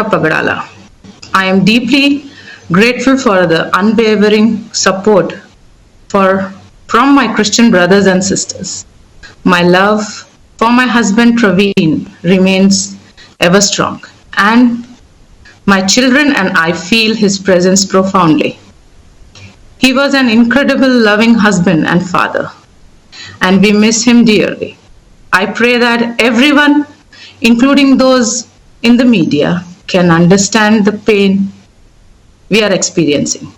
Pagadala. I am deeply grateful for the unwavering support from my Christian brothers and sisters. My love for my husband Praveen remains ever strong, and my children and I feel his presence profoundly. He was an incredible, loving husband and father, and we miss him dearly. I pray that everyone, including those in the media, can understand the pain we are experiencing.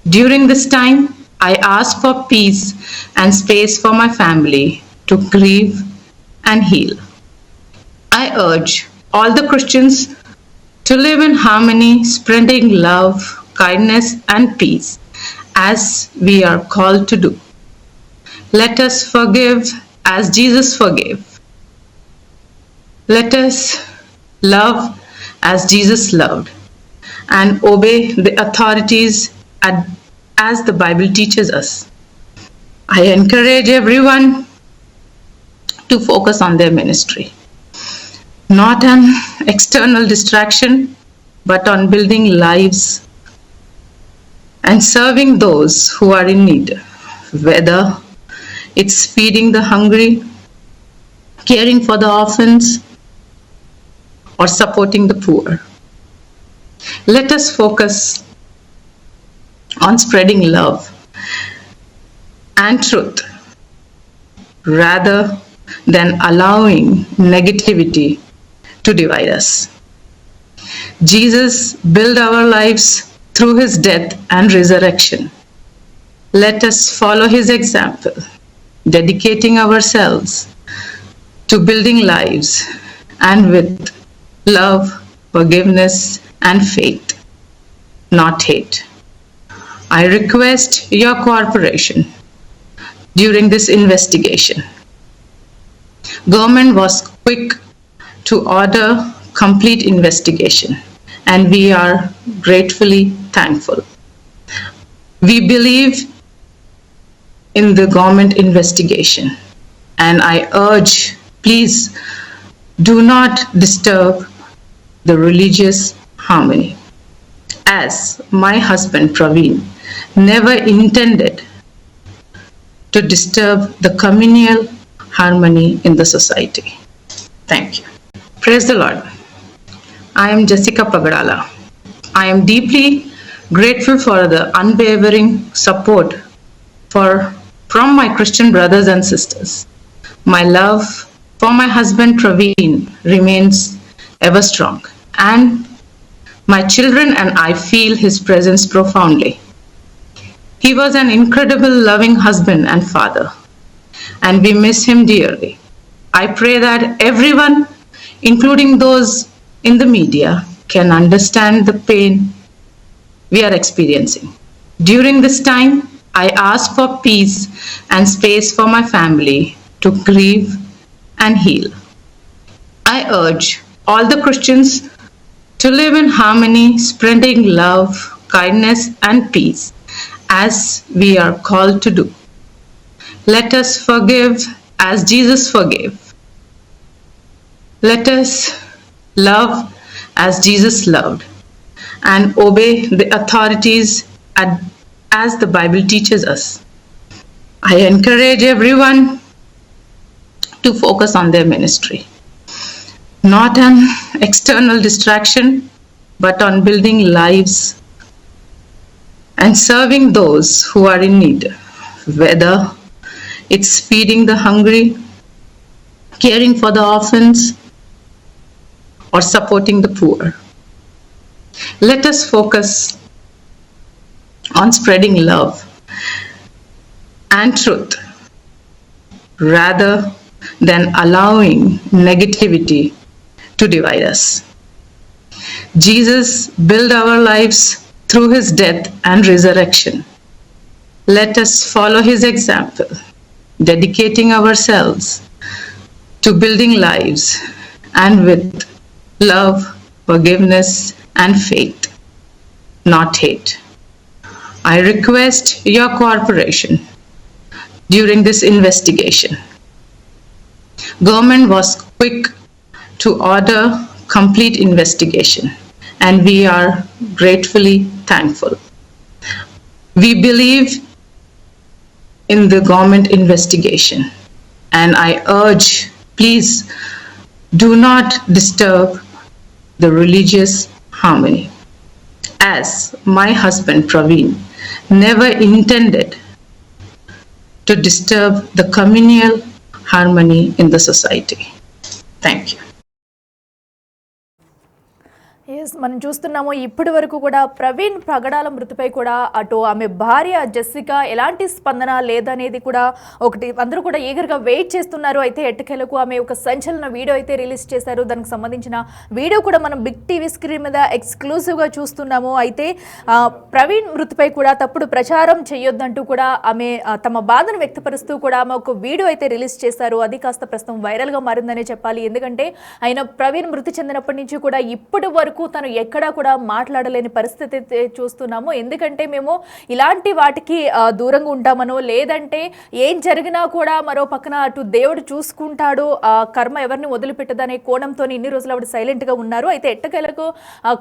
During this time, I ask for peace and space for my family to grieve and heal. I urge all the Christians to live in harmony, spreading love, kindness, and peace as we are called to do. Let us forgive as Jesus forgave. Let us love as Jesus loved, and obey the authorities as the Bible teaches us. I encourage everyone to focus on their ministry, not an external distraction, but on building lives and serving those who are in need, whether it's feeding the hungry, caring for the orphans, or supporting the poor. Let us focus on spreading love and truth rather than allowing negativity to divide us. Jesus built our lives through his death and resurrection. Let us follow his example, dedicating ourselves to building lives and with love, forgiveness, and faith, not hate. I request your cooperation during this investigation. Government was quick to order complete investigation, and we are gratefully thankful. We believe in the government investigation, and I urge, please do not disturb the religious harmony, as my husband Praveen never intended to disturb the communal harmony in the society. Thank you. Praise the Lord. I am Jessica Pagadala. I am deeply grateful for the unwavering support from my Christian brothers and sisters. My love for my husband Praveen remains ever strong, and my children and I feel his presence profoundly. He was an incredible, loving husband and father, and we miss him dearly. I pray that everyone, including those in the media, can understand the pain we are experiencing. During this time, I ask for peace and space for my family to grieve and heal. I urge all the Christians to live in harmony, spreading love, kindness, and peace as we are called to do. Let us forgive as Jesus forgave. Let us love as Jesus loved, and obey the authorities as the Bible teaches us. I encourage everyone to focus on their ministry, not an external distraction, but on building lives and serving those who are in need, whether it's feeding the hungry, caring for the orphans, or supporting the poor. Let us focus on spreading love and truth rather than allowing negativity to divide us. Jesus built our lives through his death and resurrection. Let us follow his example, dedicating ourselves to building lives and with love, forgiveness, and faith, not hate. I request your cooperation during this investigation. Government was quick to order complete investigation, and we are gratefully thankful. We believe in the government investigation, and I urge, please do not disturb the religious harmony, as my husband Praveen never intended to disturb the communal harmony in the society. Thank you. Yes మనం చూస్తున్నాము ఇప్పటి వరకు కూడా ప్రవీణ్ పగడాల మృతిపై కూడా అటు ఆమె భార్య జెస్సికా ఎలాంటి స్పందన లేదనేది కూడా ఒకటి అందరూ కూడా ఈగర్గా వెయిట్ చేస్తున్నారు. అయితే ఎట్టకేలకు ఆమె ఒక సంచలన వీడియో అయితే రిలీజ్ చేశారు. దానికి సంబంధించిన వీడియో కూడా మనం బిగ్ టీవీ స్క్రీన్ మీద ఎక్స్క్లూజివ్గా చూస్తున్నాము. అయితే ప్రవీణ్ మృతిపై కూడా తప్పుడు ప్రచారం చేయొద్దంటూ కూడా ఆమె తమ బాధను వ్యక్తపరుస్తూ కూడా ఆమె ఒక వీడియో అయితే రిలీజ్ చేశారు. అది కాస్త ప్రస్తుతం వైరల్గా మారిందనే చెప్పాలి. ఎందుకంటే ఆయన ప్రవీణ్ మృతి చెందినప్పటి నుంచి కూడా ఇప్పటి వరకు తను ఎక్కడా కూడా మాట్లాడలేని పరిస్థితి చూస్తున్నాము. ఎందుకంటే మేము ఇలాంటి వాటికి దూరంగా ఉంటామనో, లేదంటే ఏం జరిగినా కూడా మరో పక్కన అటు దేవుడు చూసుకుంటాడు, కర్మ ఎవరిని వదిలిపెట్టదనే కోణంతో ఇన్ని రోజులు ఆవిడ సైలెంట్గా ఉన్నారు. అయితే ఎట్టకేలకు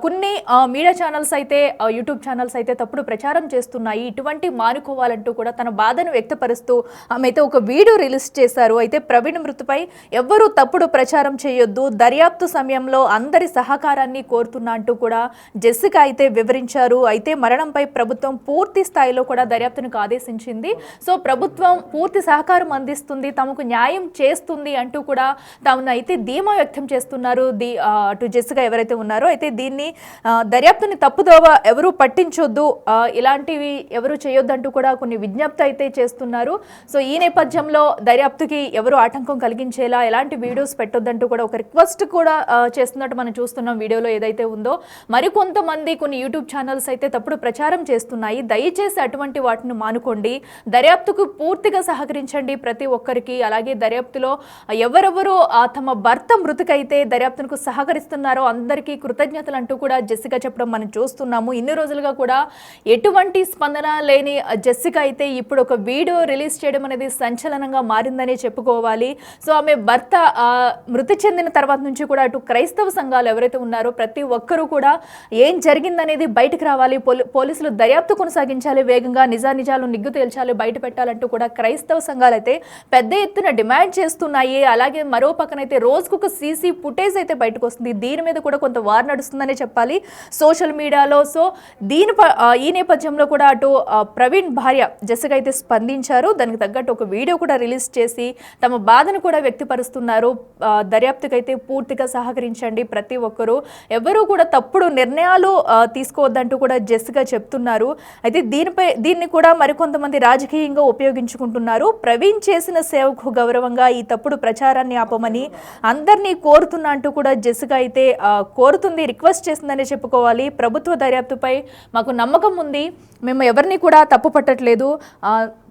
కొన్ని మీడియా ఛానల్స్ అయితే, యూట్యూబ్ ఛానల్స్ అయితే తప్పుడు ప్రచారం చేస్తున్నాయి. ఇటువంటి మానుకోవాలంటూ కూడా తన బాధను వ్యక్తపరుస్తూ ఆమె అయితే ఒక వీడియో రిలీజ్ చేశారు. అయితే ప్రవీణ్ మృతిపై ఎవ్వరూ తప్పుడు ప్రచారం చేయొద్దు, దర్యాప్తు సమయంలో అందరి సహకారాన్ని కోరుతున్నా అంటూ కూడా జెస్సికా అయితే వివరించారు. అయితే మరణంపై ప్రభుత్వం పూర్తి స్థాయిలో కూడా దర్యాప్తునికి ఆదేశించింది. సో ప్రభుత్వం పూర్తి సహకారం అందిస్తుంది, తమకు న్యాయం చేస్తుంది అంటూ కూడా తాము అయితే ధీమా వ్యక్తం చేస్తున్నారు అటు జెస్సికా ఎవరైతే ఉన్నారో. అయితే దీన్ని దర్యాప్తుని తప్పుదోవ ఎవరు పట్టించొద్దు, ఇలాంటివి ఎవరు చేయొద్దంటూ కూడా కొన్ని విజ్ఞప్తి అయితే చేస్తున్నారు. సో ఈ నేపథ్యంలో దర్యాప్తుకి ఎవరు ఆటంకం కలిగించేలా ఎలాంటి వీడియోస్ పెట్టొద్దంటూ కూడా ఒక రిక్వెస్ట్ కూడా చేస్తున్నట్టు మనం చూస్తున్నాం వీడియోలో ఏదైతే ఉందో. మరికొంతమంది కొన్ని యూట్యూబ్ ఛానల్స్ అయితే తప్పుడు ప్రచారం చేస్తున్నాయి. దయచేసి అటువంటి వాటిని మానుకోండి, దర్యాప్తుకు పూర్తిగా సహకరించండి ప్రతి ఒక్కరికి. అలాగే దర్యాప్తులో ఎవరెవరు తమ భర్త మృతికైతే దర్యాప్తుకు సహకరిస్తున్నారో అందరికీ కృతజ్ఞతలు అంటూ కూడా జెస్సికా చెప్పడం మనం చూస్తున్నాము. ఇన్ని రోజులుగా కూడా ఎటువంటి స్పందన లేని జెస్సికా అయితే ఇప్పుడు ఒక వీడియో రిలీజ్ చేయడం అనేది సంచలనంగా మారిందని చెప్పుకోవాలి. సో ఆమె భర్త మృతి చెందిన తర్వాత నుంచి కూడా అటు క్రైస్తవ సంఘాలు ఎవరైతే ఉన్నారో ప్రతి ఒక్కరూ కూడా ఏం జరిగిందనేది బయటకు రావాలి, పోలీసులు దర్యాప్తు కొనసాగించాలి, వేగంగా నిజానిజాలు నిగ్గు తేల్చాలి, బయట పెట్టాలంటూ కూడా క్రైస్తవ సంఘాలు అయితే పెద్ద ఎత్తున డిమాండ్ చేస్తున్నాయి. అలాగే మరో పక్కనైతే రోజుకొక సీసీ ఫుటేజ్ అయితే బయటకు వస్తుంది. దీని మీద కూడా కొంత వార్ నడుస్తుందనే చెప్పాలి సోషల్ మీడియాలో. సో ఈ నేపథ్యంలో కూడా అటు ప్రవీణ్ భార్య జెస్సికా అయితే స్పందించారు. దానికి తగ్గట్టు ఒక వీడియో కూడా రిలీజ్ చేసి తమ బాధను కూడా వ్యక్తపరుస్తున్నారు. దర్యాప్తుకైతే పూర్తిగా సహకరించండి ప్రతి ఒక్కరూ, ఎవరూ కూడా తప్పుడు నిర్ణయాలు తీసుకోవద్దంటూ కూడా జెస్సికా చెప్తున్నారు. అయితే దీన్ని కూడా మరికొంతమంది రాజకీయంగా ఉపయోగించుకుంటున్నారు. ప్రవీణ్ చేసిన సేవకు గౌరవంగా ఈ తప్పుడు ప్రచారాన్ని ఆపమని అందరినీ కోరుతున్నా అంటూ కూడా జెస్సికా అయితే కోరుతుంది, రిక్వెస్ట్ చేసిందని చెప్పుకోవాలి. ప్రభుత్వ దర్యాప్తుపై మాకు నమ్మకం ఉంది, మేము ఎవరిని కూడా తప్పు పట్టట్లేదు,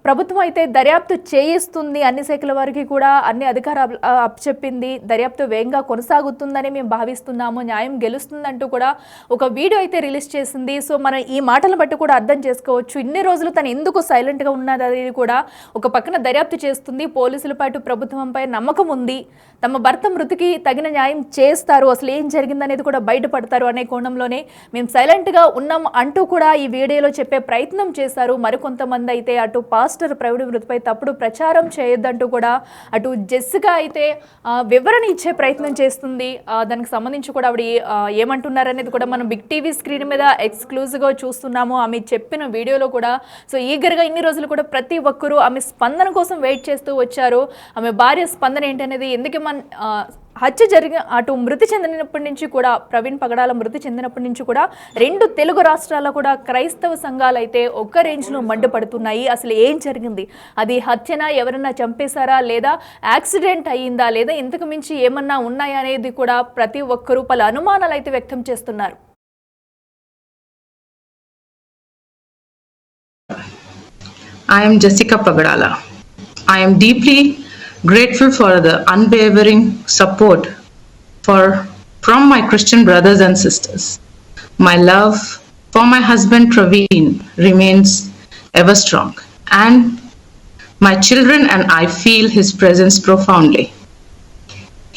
ప్రభుత్వం అయితే దర్యాప్తు చేయిస్తుంది, అన్ని శాఖల వారికి కూడా అన్ని అధికారాలు అప్పచెప్పింది, దర్యాప్తు వేగంగా కొనసాగుతుందని మేము భావిస్తున్నాము, న్యాయం గెలుస్తుందంటూ కూడా ఒక వీడియో అయితే రిలీజ్ చేసింది. సో మనం ఈ మాటలను బట్టి కూడా అర్థం చేసుకోవచ్చు ఇన్ని రోజులు తను ఎందుకు సైలెంట్గా ఉన్నది అనేది కూడా. ఒక పక్కన దర్యాప్తు చేస్తుంది, పోలీసుల పాటు ప్రభుత్వంపై నమ్మకం ఉంది, తమ భర్త మృతికి తగిన న్యాయం చేస్తారు, అసలు ఏం జరిగిందనేది కూడా బయటపడతారు అనే కోణంలోనే మేము సైలెంట్గా ఉన్నాం అంటూ కూడా ఈ వీడియోలో చెప్పే ప్రయత్నం చేశారు. మరికొంతమంది అయితే అటు పాస్టర్ ప్రవీణ్ మృతిపై తప్పుడు ప్రచారం చేయొద్దంటూ కూడా అటు జెస్సికా అయితే వివరణ ఇచ్చే ప్రయత్నం చేస్తుంది. దానికి సంబంధించి కూడా ఆవిడ ఏమంటున్నారనేది కూడా మనం బిగ్ టీవీ స్క్రీన్ మీద ఎక్స్క్లూజివ్గా చూస్తున్నాము. ఆమె చెప్పిన వీడియోలో కూడా. సో ఈగర్గా ఇన్ని రోజులు కూడా ప్రతి ఒక్కరూ ఆమె స్పందన కోసం వెయిట్ చేస్తూ వచ్చారు. ఆమె భార్య స్పందన ఏంటనేది, ఎందుకు హత్య జరిగిన అటు మృతి చెందినప్పటి నుంచి కూడా, ప్రవీణ్ పగడాల మృతి చెందినప్పటి నుంచి కూడా 2 తెలుగు రాష్ట్రాల్లో కూడా క్రైస్తవ సంఘాలు అయితే ఒక్క రేంజ్లో మండిపడుతున్నాయి. అసలు ఏం జరిగింది, అది హత్యనా, ఎవరన్నా చంపేశారా, లేదా యాక్సిడెంట్ అయ్యిందా, లేదా ఇంతకు మించి ఏమన్నా ఉన్నాయా అనేది కూడా ప్రతి ఒక్కరూ పలు అనుమానాలు అయితే వ్యక్తం చేస్తున్నారు. I am Jessica Pagadala. I am deeply grateful for the unwavering support from my Christian brothers and sisters. My love for my husband Praveen remains ever strong, and my children and I feel his presence profoundly.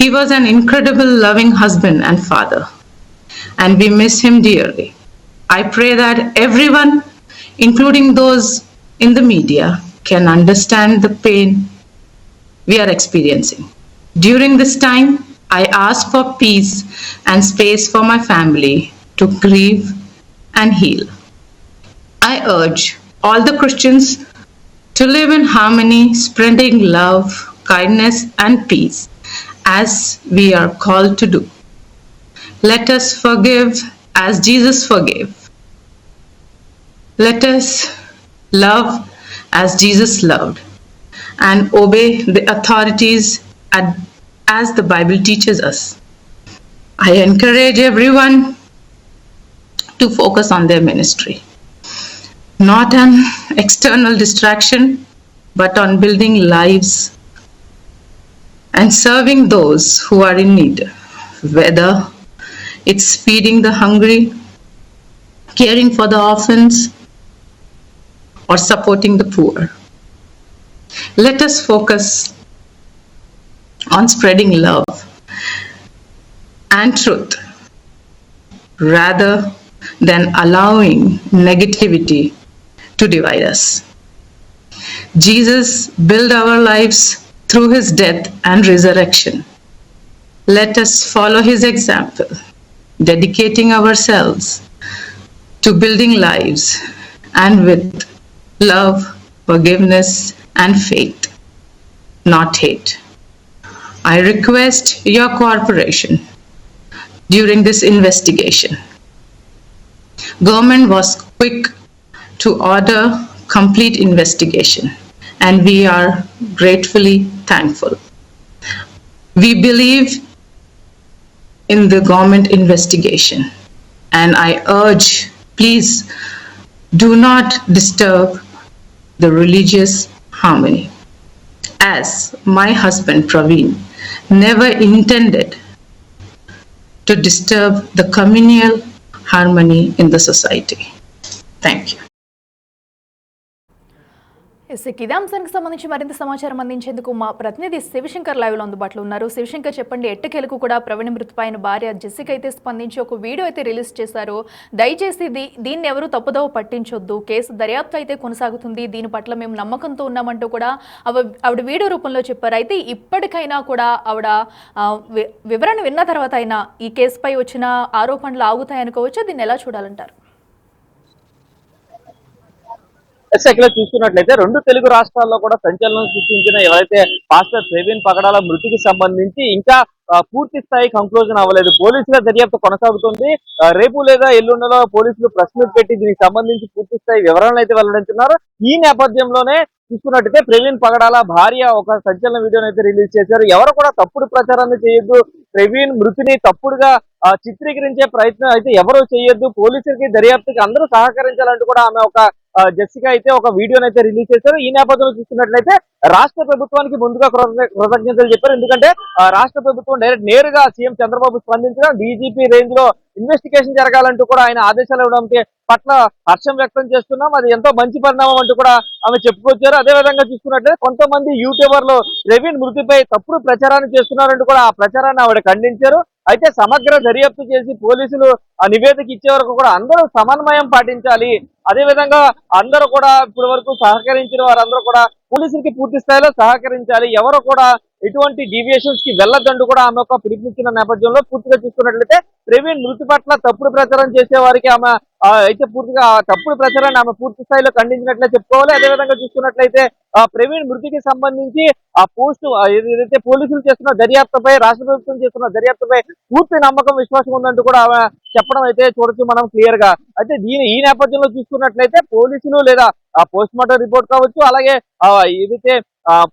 He was an incredible, loving husband and father. and we miss him dearly. I pray that everyone, including those in the media, can understand the pain we are experiencing. During this time, I ask for peace and space for my family to grieve and heal. I urge all the Christians to live in harmony, spreading love, kindness, and peace as we are called to do. Let us forgive as Jesus forgave. Let us love as Jesus loved and obey the authorities as the Bible teaches us. I encourage everyone to focus on their ministry, not an external distraction, but on building lives and serving those who are in need, whether it's feeding the hungry, caring for the orphans, or supporting the poor. Let us focus on spreading love and truth rather than allowing negativity to divide us. Jesus built our lives through his death and resurrection. Let us follow his example, dedicating ourselves to building lives and with love, forgiveness, and faith, not hate. I request your cooperation during this investigation. Government was quick to order complete investigation, and we are gratefully thankful. We believe in the government investigation, and I urge, please do not disturb the religious harmony, as my husband Praveen never intended to disturb the communal harmony in the society. Thank you. ఇదే అంశానికి సంబంధించి మరింత సమాచారం అందించేందుకు మా ప్రతినిధి శివశంకర్ లైవ్లో అందుబాటులో ఉన్నారు. శివశంకర్, చెప్పండి, ఎట్టకేలకు కూడా ప్రవీణ్ మృతిపైన భార్య జెస్సికా అయితే స్పందించి ఒక వీడియో అయితే రిలీజ్ చేశారు. దయచేసి దీన్ని ఎవరు తప్పుదోవ పట్టించొద్దు, కేసు దర్యాప్తు అయితే కొనసాగుతుంది, దీని పట్ల మేము నమ్మకంతో ఉన్నామంటూ కూడా ఆవిడ వీడియో రూపంలో చెప్పారు. అయితే ఇప్పటికైనా కూడా ఆవిడ వివరణ విన్న తర్వాత అయినా ఈ కేసుపై వచ్చిన ఆరోపణలు ఆగుతాయనుకోవచ్చు. దీన్ని ఎలా చూడాలంటారు? ఇక్కడ చూసుకున్నట్లయితే రెండు తెలుగు రాష్ట్రాల్లో కూడా సంచలనం సృష్టించిన ఎవరైతే పాస్టర్ ప్రవీణ్ పగడాల మృతికి సంబంధించి ఇంకా పూర్తి స్థాయి కంక్లూజన్ అవ్వలేదు. పోలీసుల దర్యాప్తు కొనసాగుతుంది. రేపు లేదా ఎల్లుండలో పోలీసులు ప్రెస్ మీట్ పెట్టి దీనికి సంబంధించి పూర్తి స్థాయి వివరాలను అయితే వెల్లడించున్నారు. ఈ నేపథ్యంలోనే చూసుకున్నట్టయితే ప్రవీణ్ పగడాల భార్య ఒక సంచలన వీడియోని అయితే రిలీజ్ చేశారు. ఎవరు కూడా తప్పుడు ప్రచారాన్ని చేయొద్దు, ప్రవీణ్ మృతిని తప్పుడుగా చిత్రీకరించే ప్రయత్నం అయితే ఎవరూ చేయొద్దు, పోలీసులకి దర్యాప్తుకి అందరూ సహకరించాలంటూ కూడా ఆమె ఒక జెస్సికా అయితే ఒక వీడియోని అయితే రిలీజ్ చేశారు. ఈ నేపథ్యంలో చూసుకున్నట్లయితే రాష్ట్ర ప్రభుత్వానికి ముందుగా కృతజ్ఞతలు చెప్పారు. ఎందుకంటే రాష్ట్ర ప్రభుత్వం నేరుగా సీఎం చంద్రబాబు స్పందించడం, డీజీపీ రేంజ్ లో ఇన్వెస్టిగేషన్ జరగాలంటూ కూడా ఆయన ఆదేశాలు ఇవ్వడం పట్ల హర్షం వ్యక్తం చేస్తున్నాం. అది ఎంతో మంచి పరిణామం అంటూ కూడా ఆమె చెప్పుకొచ్చారు. అదేవిధంగా చూసుకున్నట్లయితే కొంతమంది యూట్యూబర్లు ప్రవీణ్ మృతిపై తప్పుడు ప్రచారాన్ని చేస్తున్నారంటూ కూడా ఆ ప్రచారాన్ని ఆవిడ ఖండించారు. అయితే సమగ్ర దర్యాప్తు చేసి పోలీసులు ఆ నివేదిక ఇచ్చే వరకు కూడా అందరూ సమన్వయం పాటించాలి. అదేవిధంగా అందరూ కూడా ఇప్పటి వరకు సహకరించిన వారందరూ కూడా పోలీసులకి పూర్తి స్థాయిలో సహకరించాలి, ఎవరు కూడా ఎటువంటి డీవియేషన్స్ కి వెళ్ళొద్దంటూ కూడా ఆమె ఒక పిలుపునిచ్చిన నేపథ్యంలో పూర్తిగా చూసుకున్నట్లయితే ప్రవీణ్ మృతి పట్ల తప్పుడు ప్రచారం చేసే వారికి ఆమె అయితే పూర్తిగా తప్పుడు ప్రచారాన్ని ఆమె పూర్తి స్థాయిలో ఖండించినట్లే చెప్పుకోవాలి. అదేవిధంగా చూసుకున్నట్లయితే ప్రవీణ్ మృతికి సంబంధించి ఆ పోస్టు ఏదైతే పోలీసులు చేస్తున్న దర్యాప్తుపై, రాష్ట్ర ప్రభుత్వం చేస్తున్న దర్యాప్తుపై పూర్తి నమ్మకం, విశ్వాసం ఉందంటూ కూడా ఆమె చెప్పడం అయితే చూడొచ్చు మనం క్లియర్ గా. అయితే ఈ నేపథ్యంలో చూసుకున్నట్లయితే పోలీసులు లేదా పోస్ట్ మార్టం రిపోర్ట్ కావచ్చు, అలాగే ఏదైతే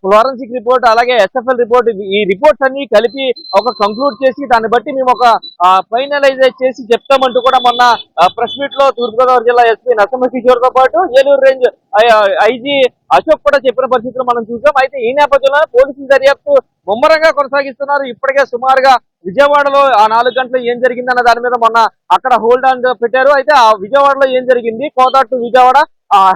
ఫోరెన్సిక్ రిపోర్ట్, అలాగే ఎస్ఎఫ్ఎల్ రిపోర్ట్, ఈ రిపోర్ట్స్ అన్ని కలిపి ఒక కంక్లూడ్ చేసి దాన్ని బట్టి మేము ఒక ఫైనలైజ్ చేసి చెప్తామంటూ కూడా మొన్న ప్రెస్ మీట్ లో తూర్పుగోదావరి జిల్లా ఎస్పీ నరసింహ కిషోర్ తో పాటు ఏలూరు రేంజ్ ఐజీ అశోక్ కూడా చెప్పిన పరిస్థితులు మనం చూసాం. అయితే ఈ నేపథ్యంలో పోలీసుల దర్యాప్తు ముమ్మరంగా కొనసాగిస్తున్నారు. ఇప్పటికే సుమారుగా విజయవాడలో ఆ 4 గంటలు ఏం జరిగింది అన్న దాని మీద మొన్న అక్కడ హోల్డ్ ఆన్ పెట్టారు. అయితే ఆ విజయవాడలో ఏం జరిగింది, కోదాడ టు విజయవాడ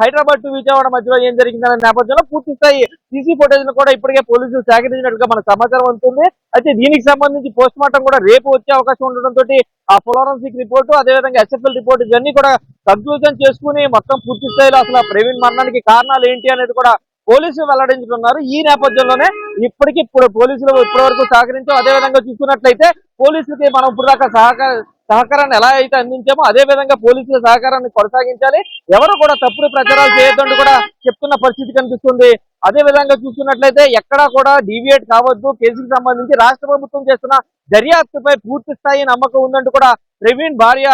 హైదరాబాద్ టు విజయవాడ మధ్యలో ఏం జరిగిందనే నేపథ్యంలో పూర్తి స్థాయి సీసీ ఫుటేజ్ ను కూడా ఇప్పటికే పోలీసులు సేకరించినట్టుగా మనకు సమాచారం అందుతుంది. అయితే దీనికి సంబంధించి పోస్ట్ మార్టం కూడా రేపు వచ్చే అవకాశం ఉండడంతో ఆ ఫోరెన్సిక్ రిపోర్టు అదేవిధంగా ఎస్ఎఫ్ఎల్ రిపోర్టు ఇవన్నీ కూడా కన్క్లూజన్ చేసుకుని మొత్తం పూర్తి స్థాయిలో అసలు ప్రవీణ్ మరణానికి కారణాలు ఏంటి అనేది కూడా పోలీసులు వెల్లడించుకున్నారు. ఈ నేపథ్యంలోనే ఇప్పటికీ పోలీసులు ఇప్పటివరకు సహకరించాం. అదేవిధంగా చూసుకున్నట్లయితే పోలీసులకి మనం ఇప్పుడు దాకా సహకారాన్ని ఎలా అయితే అందించామో అదే విధంగా పోలీసుల సహకారాన్ని కొనసాగించాలి, ఎవరు కూడా తప్పుడు ప్రచారాలు చేయొద్దంటూ కూడా చెప్తున్న పరిస్థితి కనిపిస్తుంది. అదే విధంగా చూసుకున్నట్లయితే ఎక్కడా కూడా డీవియేట్ కావద్దు, కేసుకు సంబంధించి రాష్ట్ర ప్రభుత్వం చేస్తున్న దర్యాప్తుపై పూర్తి స్థాయి నమ్మకం ఉందంటూ కూడా ప్రవీణ్ భార్య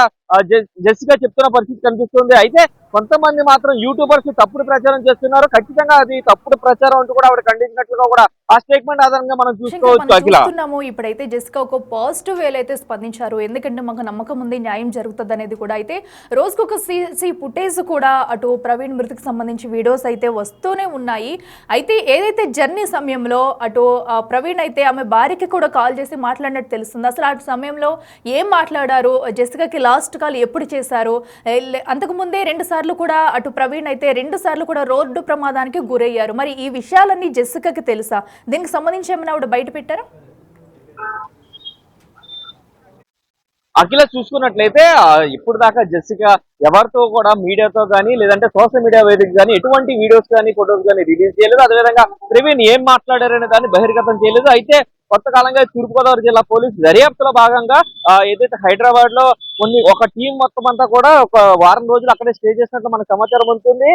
జెసికా చెప్తున్న పరిస్థితి కనిపిస్తుంది. అయితే కొంతమంది మాత్రం యూట్యూబర్స్ తప్పుడు ప్రచారం చేస్తున్నారు, ఖచ్చితంగా అది తప్పుడు ప్రచారం అంటూ కూడా ఆవిడ ఖండించినట్లుగా కూడా ఆ స్టేట్మెంట్ ఆధారంగా మనం చూసుకోవచ్చు. చూస్తున్నాము ఇప్పుడైతే జెసికా ఒక పాజిటివ్ వేలో అయితే స్పందించారు, ఎందుకంటే మాకు నమ్మకం ఉంది న్యాయం జరుగుతుంది అనేది కూడా. అయితే రోజుకొక సీసీ ఫుటేజ్ కూడా అటు ప్రవీణ్ మృతికి సంబంధించి వీడియోస్ అయితే వస్తూనే ఉన్నాయి. అయితే ఏదైతే జర్నీ సమయంలో అటు ప్రవీణ్ అయితే ఆమె భార్యకి కూడా కాల్ చేసి మాట్లాడినట్టు తెలుస్తుంది. అసలు ఆ సమయంలో ఏం మాట్లాడారు, జెసికాకి లాస్ట్ కాల్ ఎప్పుడు చేశారు, అంతకుముందే 2 సార్లు కూడా అటు ప్రవీణ్ అయితే 2 సార్లు కూడా రోడ్డు ప్రమాదానికి గురయ్యారు. మరి ఈ విషయాలన్నీ జెసికాకి తెలుసా? దీనికి సంబంధించి ఏమైనా ఆవిడ బయట పెట్టారా? అఖిల చూసుకున్నట్లయితే ఇప్పుడు దాకా జెసికా ఎవరితో కూడా మీడియాతో కానీ లేదంటే సోషల్ మీడియా వేదిక కానీ ఎటువంటి వీడియోస్ కానీ ఫొటోస్ కానీ రిలీజ్ చేయలేదు. అదేవిధంగా ప్రవీణ్ ఏం మాట్లాడారనే దాన్ని బహిర్గతం చేయలేదు. అయితే కొంతకాలంగా తూర్పుగోదావరి జిల్లా పోలీసు దర్యాప్తులో భాగంగా ఏదైతే హైదరాబాద్ లో ఒక టీం మొత్తం అంతా కూడా ఒక వారం రోజులు అక్కడే స్టే చేసినట్టు మనకు సమాచారం ఉంటుంది.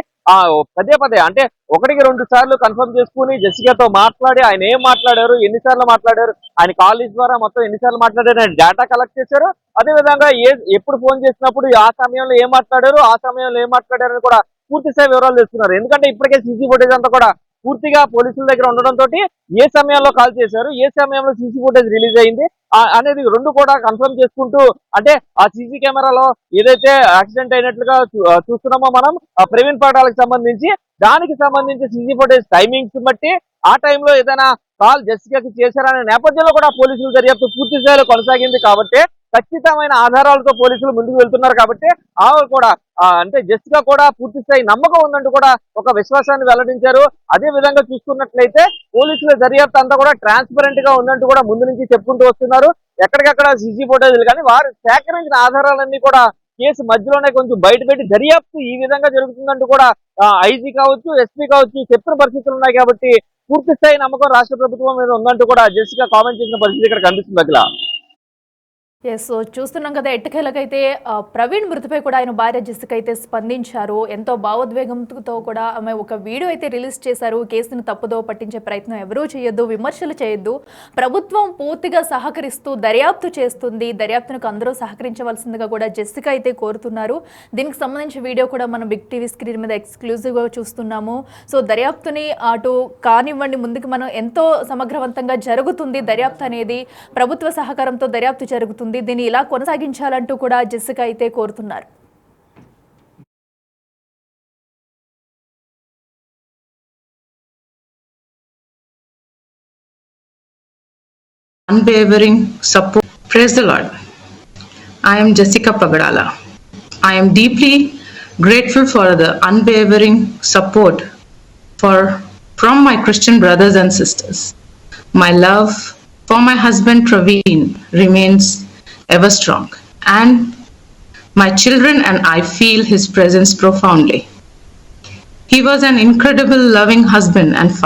పదే అంటే 1-2 సార్లు కన్ఫర్మ్ చేసుకుని జెసికాతో మాట్లాడి ఆయన ఏం మాట్లాడారు, ఎన్నిసార్లు మాట్లాడారు, ఆయన కాలేజ్ ద్వారా మొత్తం ఎన్నిసార్లు మాట్లాడారు డేటా కలెక్ట్ చేశారు. అదేవిధంగా ఎప్పుడు ఫోన్ చేసినప్పుడు ఆ సమయంలో ఏం మాట్లాడారు, ఆ సమయంలో ఏం మాట్లాడారు అని కూడా పూర్తి స్థాయి వివరాలు తెస్తున్నారు. ఎందుకంటే ఇప్పటికే సీసీ ఫుటేజ్ అంతా కూడా పూర్తిగా పోలీసుల దగ్గర ఉండడంతో ఏ సమయంలో కాల్ చేశారు, ఏ సమయంలో సీసీ ఫుటేజ్ రిలీజ్ అయింది అనేది 2 కూడా కన్ఫర్మ్ చేసుకుంటూ, అంటే ఆ సీసీ కెమెరాలో ఏదైతే యాక్సిడెంట్ అయినట్లుగా చూస్తున్నామో మనం ప్రవీణ్ పగడాలకు సంబంధించి దానికి సంబంధించి సీసీ ఫుటేజ్ టైమింగ్స్ బట్టి ఆ టైంలో ఏదైనా కాల్ జెసికాకి చేశారనే నేపథ్యంలో కూడా పోలీసుల దర్యాప్తు పూర్తి స్థాయిలో కొనసాగింది. కాబట్టి ఖచ్చితమైన ఆధారాలతో పోలీసులు ముందుకు వెళ్తున్నారు. కాబట్టి ఆమె కూడా అంటే జెసికా కూడా పూర్తి స్థాయి నమ్మకం ఉందంటూ కూడా ఒక విశ్వాసాన్ని వెల్లడించారు. అదే విధంగా చూసుకున్నట్లయితే పోలీసుల దర్యాప్తు అంతా కూడా ట్రాన్స్పరెంట్ గా ఉందంటూ కూడా ముందు నుంచి చెప్పుకుంటూ వస్తున్నారు. ఎక్కడికక్కడ సీసీ ఫుటేజ్లు కానీ వారు సేకరించిన ఆధారాలన్నీ కూడా కేసు మధ్యలోనే కొంచెం బయటపెట్టి దర్యాప్తు ఈ విధంగా జరుగుతుందంటూ కూడా ఐజీ కావచ్చు, ఎస్పీ కావచ్చు చెప్పిన పరిస్థితులు ఉన్నాయి. కాబట్టి పూర్తి స్థాయి నమ్మకం రాష్ట్ర ప్రభుత్వం మీద ఉందంటూ కూడా జెసికా కామెంట్ చేసిన పరిస్థితి ఇక్కడ కనిపిస్తుంది. అఖిల ఎస్, చూస్తున్నాం కదా ఎట్టకేలకైతే ప్రవీణ్ మృతిపై కూడా ఆయన భార్య జెసికా అయితే స్పందించారు. ఎంతో భావోద్వేగంతో కూడా ఆమె ఒక వీడియో అయితే రిలీజ్ చేశారు. కేసును తప్పుదో పట్టించే ప్రయత్నం ఎవరూ చేయొద్దు, విమర్శలు చేయొద్దు, ప్రభుత్వం పూర్తిగా సహకరిస్తూ దర్యాప్తు చేస్తుంది, దర్యాప్తునకు అందరూ సహకరించవలసిందిగా కూడా జెసికా అయితే కోరుతున్నారు. దీనికి సంబంధించి వీడియో కూడా మనం బిగ్ టీవీ స్క్రీన్ మీద ఎక్స్క్లూజివ్గా చూస్తున్నాము. సో దర్యాప్తుని అటు కానివ్వండి, ముందుకు మనం ఎంతో సమగ్రవంతంగా జరుగుతుంది దర్యాప్తు అనేది, ప్రభుత్వ సహకారంతో దర్యాప్తు జరుగుతుంది, దీన్ని ఇలా కొనసాగించాలంటూ కూడా జెసికా అయితే కోరుతున్నారు. Unwavering support. Praise the Lord. I am Jessica Pagadala. I am deeply grateful for the unwavering support from my Christian brothers and sisters. My love for my husband Praveen remains ever strong, and my children and I feel his presence profoundly. He was an incredible loving husband and father.